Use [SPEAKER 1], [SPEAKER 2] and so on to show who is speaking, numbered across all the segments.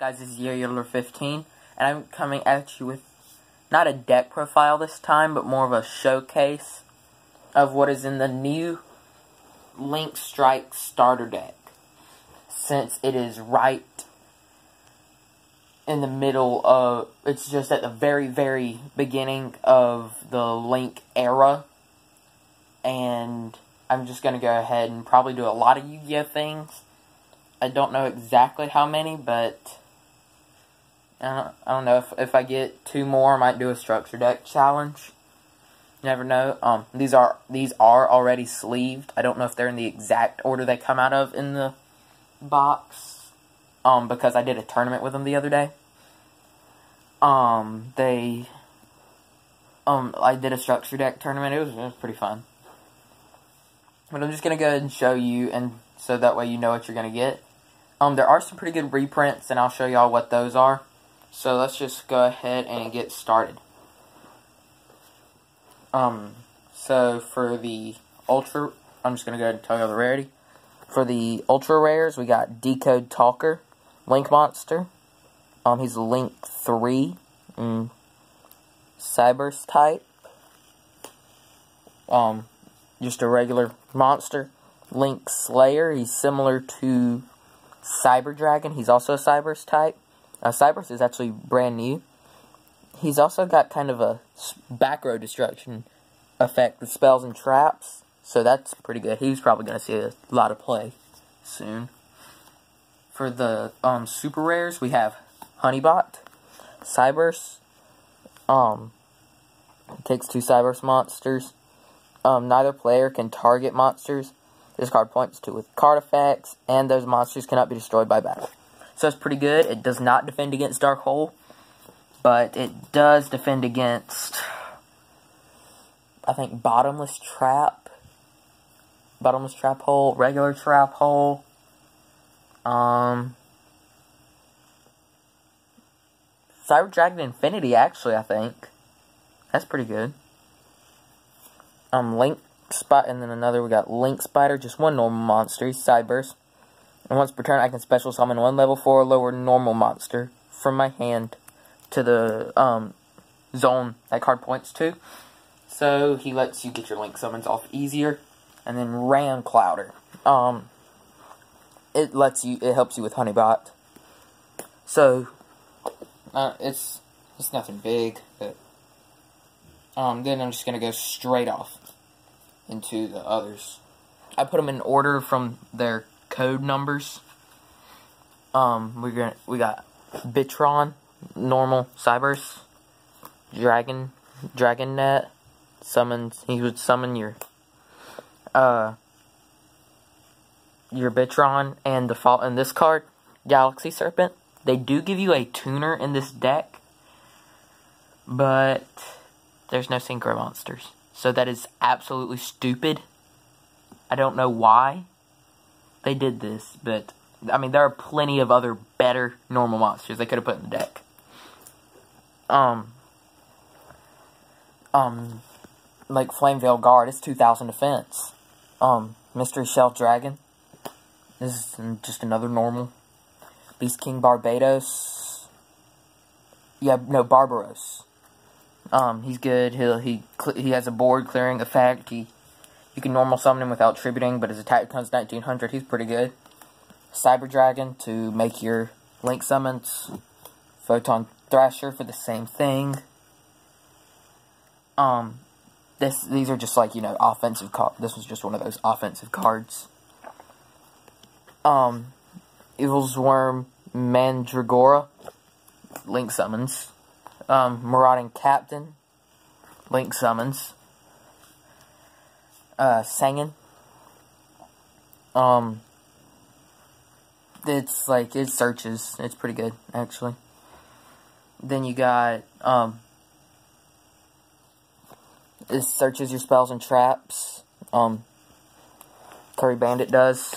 [SPEAKER 1] Guys, this is YoYoDler15, and I'm coming at you with not a deck profile this time, but more of a showcase of what is in the new Link Strike starter deck, since it is right in the middle of, it's just at the very, very beginning of the Link era, and I'm just going to go ahead and probably do a lot of Yu-Gi-Oh things. I don't know exactly how many, but I don't know, if I get 2 more, I might do a structure deck challenge. Never know. These are already sleeved. I don't know if they're in the exact order they come out of in the box, because I did a tournament with them the other day. I did a structure deck tournament. It was pretty fun. But I'm just gonna go ahead and show you, and so that way you know what you're gonna get. There are some pretty good reprints, and I'll show y'all what those are. So let's just go ahead and get started. So for the Ultra, I'm just going to go ahead and tell you the rarity. For the Ultra Rares, we got Decode Talker, Link Monster. He's Link 3, Cyberse type. Just a regular monster. Link Slayer, he's similar to Cyber Dragon. He's also a Cyberse type. Cyberse is actually brand new. He's also got kind of a back row destruction effect with spells and traps, so that's pretty good. He's probably going to see a lot of play soon. For the super rares, we have Honeybot, Cyberse. Takes 2 Cyberse monsters. Neither player can target monsters this card points to with card effects, and those monsters cannot be destroyed by battle. So it's pretty good. It does not defend against Dark Hole, but it does defend against, I think, Bottomless Trap Hole, Regular Trap Hole, Cyber Dragon Infinity, actually, I think. That's pretty good. Link Spider, and then another, we got Link Spider, just 1 normal monster, he's Cyberse. And once per turn, I can special summon 1 level 4 lower normal monster from my hand to the zone that card points to. So he lets you get your Link summons off easier. And then Ram Clouder. It helps you with Honeybot. So it's nothing big, but then I'm just gonna go straight off into the others. I put them in order from their code numbers. We got Bitron, normal Cyberse, Dragonnet, he would summon your Bitron, and in this card, Galaxy Serpent. They do give you a tuner in this deck, but there's no synchro monsters. So that is absolutely stupid. I don't know why they did this, but I mean, there are plenty of other better normal monsters they could have put in the deck. Like Flameveil Guard, it's 2,000 defense. Mystery Shelf Dragon, this is just another normal. Beast King Barbados, Barbaros. He's good. He has a board clearing effect. You can normal summon him without tributing, but his attack becomes 1900. He's pretty good. Cyber Dragon to make your Link summons. Photon Thrasher for the same thing. These are just like, offensive cards. This was just one of those offensive cards. Evil's Worm Mandragora, Link summons. Marauding Captain, Link summons. Sangen. It searches. It's pretty good, actually. Then you got, it searches your spells and traps. Curry Bandit does.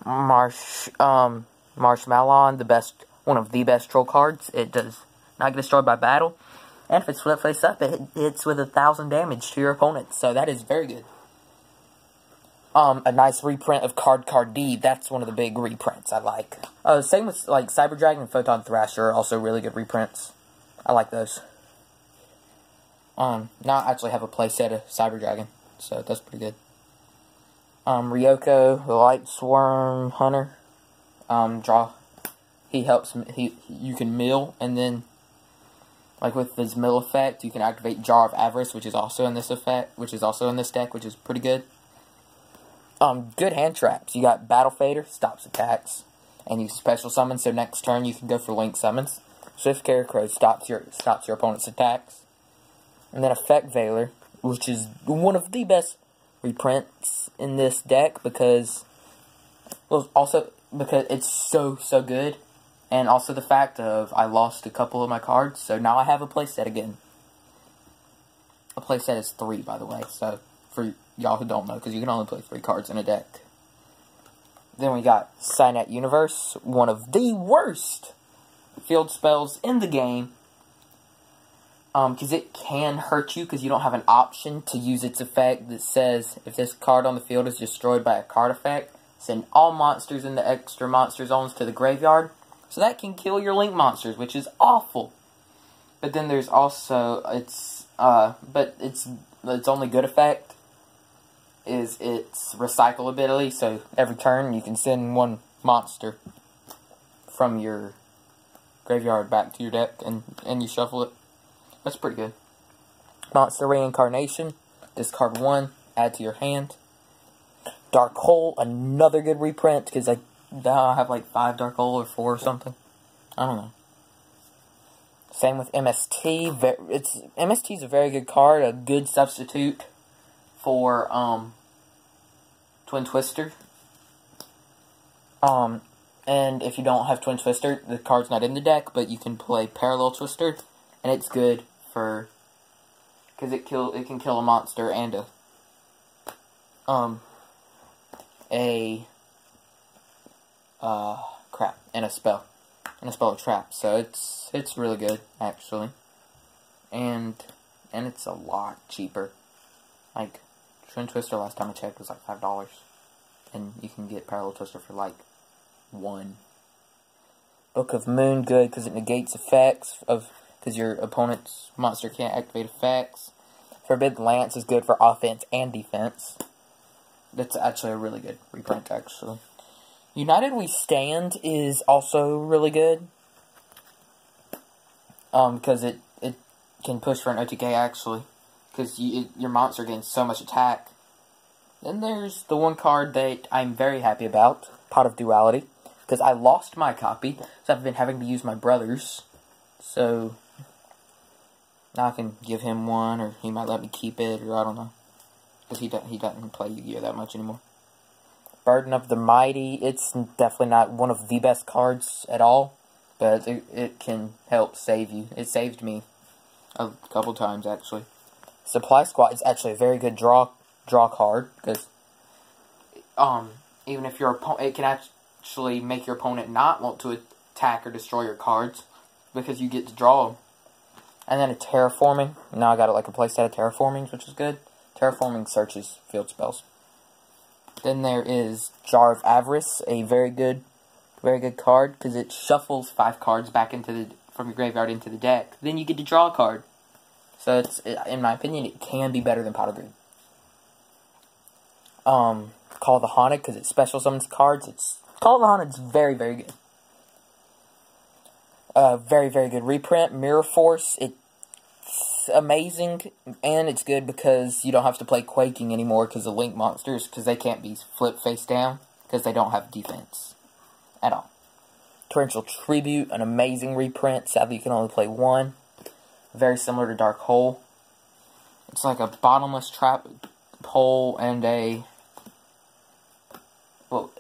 [SPEAKER 1] Marshmallow, one of the best troll cards. It does not get destroyed by battle. And if it's split face up, it hits with 1,000 damage to your opponent. So that is very good. A nice reprint of Card D. That's one of the big reprints I like. Same with, like, Cyber Dragon and Photon Thrasher are also really good reprints. I like those. Now I actually have a playset of Cyber Dragon, so that's pretty good. Ryoko, the Light Swarm Hunter. He helps, you can mill, and then, like with his mill effect, you can activate Jar of Avarice, which is also in this effect, which is also in this deck, which is pretty good. Good hand traps. You got Battle Fader, stops attacks, and you special summon, so next turn you can go for Link Summons. Swift Scarecrow stops your opponent's attacks. And then Effect Veiler, which is one of the best reprints in this deck because, well, also because it's so good, and also the fact of I lost a couple of my cards, so now I have a playset again. A playset is 3, by the way, so for y'all who don't know, because you can only play 3 cards in a deck. Then we got Cynet Universe, one of the worst field spells in the game. Because it can hurt you because you don't have an option to use its effect that says, if this card on the field is destroyed by a card effect, send all monsters in the extra monster zones to the graveyard. So that can kill your Link monsters, which is awful. But then there's also, its only good effect is its recycle ability. So every turn you can send one monster from your graveyard back to your deck and you shuffle it. That's pretty good. Monster Reincarnation. Discard 1. Add to your hand. Dark Hole. Another good reprint. Because I have like 5 Dark Hole or 4 or something. I don't know. Same with MST. MST is a very good card. A good substitute for Twin Twister. And if you don't have Twin Twister, the card's not in the deck. But you can play Parallel Twister. And it's good for, because it can kill a monster and a spell or trap. So it's really good actually, and it's a lot cheaper. Like Twin Twister last time I checked was like $5, and you can get Parallel Twister for like $1. Book of Moon, good because it negates effects of. Because your opponent's monster can't activate effects. Forbidden Lance is good for offense and defense. That's actually a really good reprint, actually. United We Stand is also really good. Because it can push for an OTK, actually. Because your monster gains so much attack. Then there's the one card that I'm very happy about. Pot of Duality. Because I lost my copy, so I've been having to use my brother's. So now I can give him one, or he might let me keep it, or I don't know. Because he doesn't play Yu-Gi-Oh! That much anymore. Burden of the Mighty, it's definitely not one of the best cards at all, but it can help save you. It saved me a couple times, actually. Supply Squad is actually a very good draw card, because even if your opponent, it can actually make your opponent not want to attack or destroy your cards, because you get to draw them. And then a Terraforming. Now I got like a playset of Terraformings, which is good. Terraforming searches field spells. Then there is Jar of Avarice, a very good card, because it shuffles 5 cards back from your graveyard into the deck. Then you get to draw a card. So in my opinion, it can be better than Pot of Greed. Call of the Haunted, because it special summons cards. Call of the Haunted is very, very good. Very, very good reprint. Mirror Force, it's amazing, and it's good because you don't have to play Quaking anymore because of Link monsters, because they can't be flipped face down, because they don't have defense at all. Torrential Tribute, an amazing reprint. Sadly, you can only play 1. Very similar to Dark Hole. It's like a bottomless trap hole and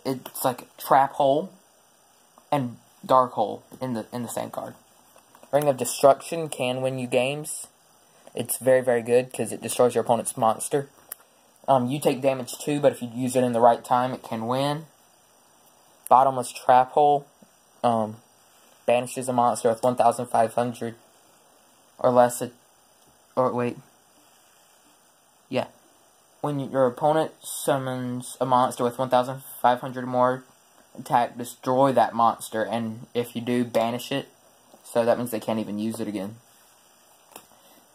[SPEAKER 1] it's like a trap hole and Dark Hole in the same card. Ring of Destruction can win you games. It's very, very good because it destroys your opponent's monster. You take damage too, but if you use it in the right time, it can win. Bottomless Trap Hole banishes a monster with 1,500 or less. when your opponent summons a monster with 1,500 or more attack, destroy that monster, and if you do, banish it. So that means they can't even use it again.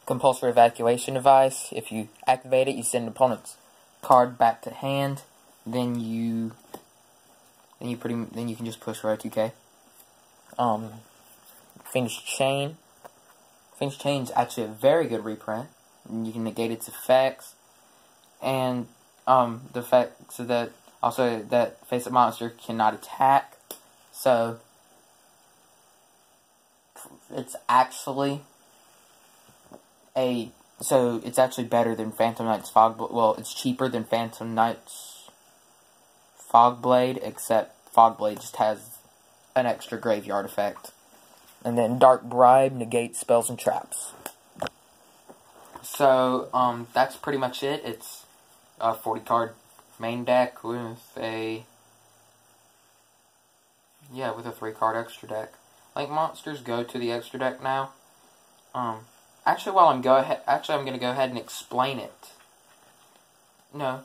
[SPEAKER 1] Compulsory evacuation device. If you activate it, you send the opponent's card back to hand. Then you can just push for O2K. Fiendish Chain. Fiendish Chain is actually a very good reprint. You can negate its effects, and the fact so that also that face-up monster cannot attack. So it's actually better than Phantom Knight's Fog. Well, it's cheaper than Phantom Knight's Fogblade, except Fogblade just has an extra graveyard effect. And then Dark Bribe negates spells and traps. So, that's pretty much it. It's a 40-card main deck with a 3-card extra deck. Like, monsters go to the extra deck now. Actually, I'm going to go ahead and explain it. No.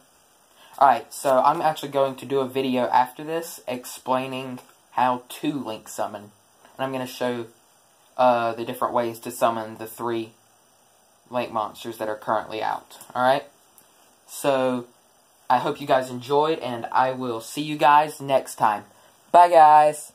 [SPEAKER 1] Alright, so I'm actually going to do a video after this explaining how to link summon. And I'm going to show the different ways to summon the 3 link monsters that are currently out. Alright? So, I hope you guys enjoyed, and I will see you guys next time. Bye, guys!